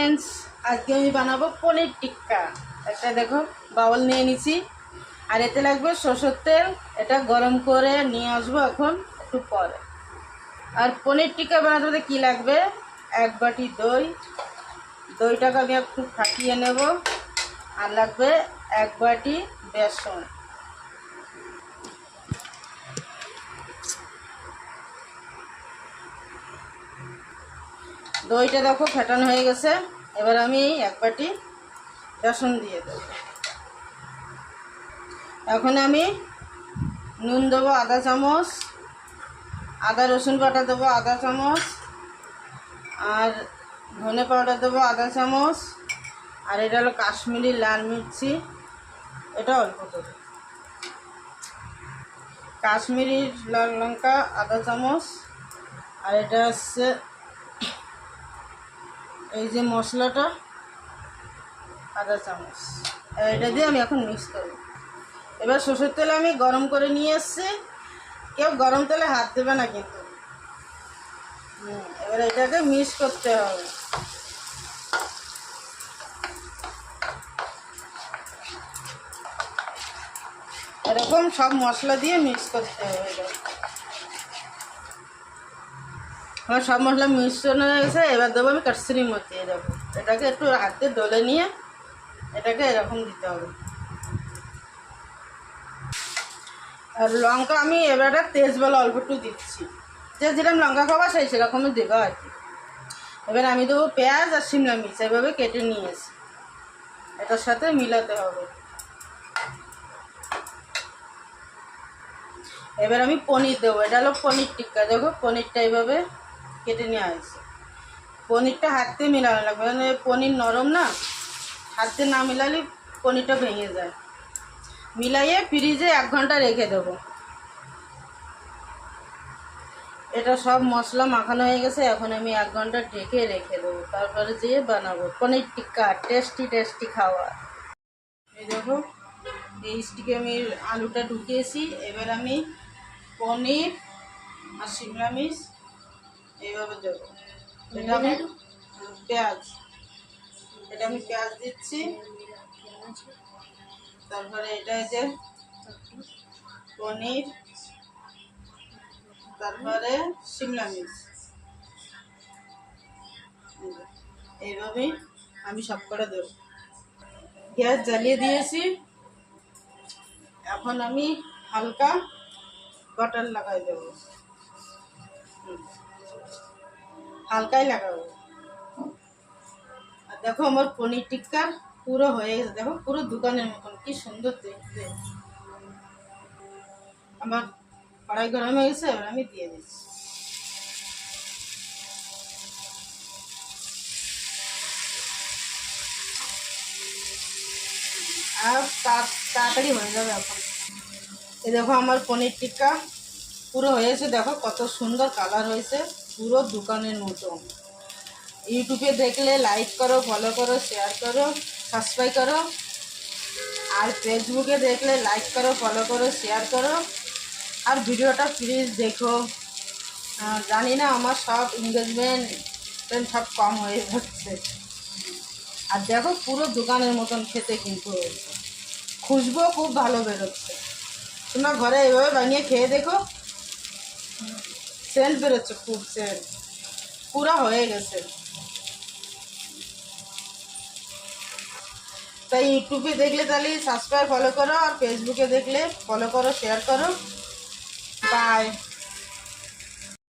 Friends, আজকে আমি বানাবো পনির টিক্কা। একটা দেখো বাউল নিয়ে নিছি, আর এতে লাগবে সরষের তেল। এটা গরম করে নিয়ে আসবো এখন একটু পরে। আর পনির টিক্কা বানাতে কি লাগবে, এক বাটি দই। দইটাকে আমি একটু ফাটিয়ে নেব। আর লাগবে এক বাটি বেসন। দইটা দেখো ফেটানো হয়ে গেছে। এবার আমি এক বাটি বেসন দিয়ে দেব। এখন আমি নুন দেবো আধা চামচ, আদা রসুন বাটা দেবো আধা চামচ, আর ধনে পাউডার দেবো আধা চামচ, আর এটা হলো কাশ্মীরি লাল মির্চি, এটা অল্প দেবো। কাশ্মীরি লাল লঙ্কা আধা চামচ, আর এটা হচ্ছে এই যে মশলাটা আধা চামচ। এটা দিয়ে আমি এখন মিক্স করব। এবার সরষের তেল আমি গরম করে নিয়ে এসেছি। কেউ গরম তেলে হাত দেবে না কিন্তু। এবার এটাকে মিক্স করতে হবে। এরকম সব মশলা দিয়ে মিক্স করতে হবে। আমার সব মশলা মিশ্রণ হয়ে গেছে। এবার দেবো আমি কাশ্মীরি মরিচ। এরকম এটাকে একটু হাতে ডলে নিয়ে এটাকে এরকম দিতে হবে। আর লঙ্কা আমি এবারে তেজপাতা অল্প একটু দিচ্ছি, যে যেরকম লঙ্কা খাওয়া সেই সেরকমই দেবো আর কি। এবার আমি দেবো পেঁয়াজ আর শিমলা মির্চ, এভাবে কেটে নিয়েছি। এটার সাথে মিলাতে হবে। এবার আমি পনির দেবো। এটা হলো পনির টিক্কা। দেখো পনিরটা এইভাবে কেটে নিয়ে আসছে। পনিরটা হাতে মিলানো লাগবে, মানে পনির নরম না, হাতে না মিলালে পনিরটা ভেঙে যায়। মিলাইয়ে ফ্রিজে 1 ঘন্টা রেখে দেবো। এটা সব মশলা মাখানো হয়ে গেছে। এখন আমি 1 ঘন্টা ঢেকে রেখে দেবো, তারপরে যেয়ে বানাবো পনির টিক্কা। টেস্টি টেস্টি খাওয়া। এই দেখো এই স্টিকে আমি আলুটা ঢুকিয়েছি। এবার আমি পনির আর শিমলা মির্চ এইভাবে দেবো। এটা আমি পেঁয়াজ, এটা আমি পেঁয়াজ দিচ্ছি। তারপরে এটা যে পনির, তারপরে শিমলা মির্চ, এইভাবেই আমি সব করে দেবো। গ্যাস জ্বালিয়ে দিয়েছি। এখন আমি হালকা বাটার লাগাই দেবো, হালকাই লাগাবো। আর দেখো আমার পনির টিক্কা পুরো হয়ে গেছে। দেখো পুরো দোকানের মতন, কি সুন্দর দেখতে। আমার কড়াই গরম হয়ে গেছে, এবার আমি দিয়ে দিচ্ছি। আর তাড়াতাড়ি হয়ে যাবে এখন। এই দেখো আমার পনির টিক্কা পুরো হয়েছে। দেখো কত সুন্দর কালার হয়েছে, পুরো দোকানের মতন। ইউটিউবে দেখলে লাইক করো, ফলো করো, শেয়ার করো, সাবস্ক্রাইব করো। আর ফেসবুকে দেখলে লাইক করো, ফলো করো, শেয়ার করো। আর ভিডিওটা প্লিজ দেখো। জানি না আমার সব এঙ্গেজমেন্ট সব কম হয়ে যাচ্ছে। আর দেখো পুরো দোকানের মতন খেতে কিন্তু হয়েছে। খুশবু খুব ভালো বেরোচ্ছে। তোমরা ঘরে এইভাবে বানিয়ে খেয়ে দেখো, সেন্ট বেরোচ্ছে, খুব সেন্ট। পুরো হয়ে গেছে। তাই ইউটিউবে দেখলে তাহলে সাবস্ক্রাইব ফলো করো, আর ফেসবুকে দেখলে ফলো করো, শেয়ার করো। বাই।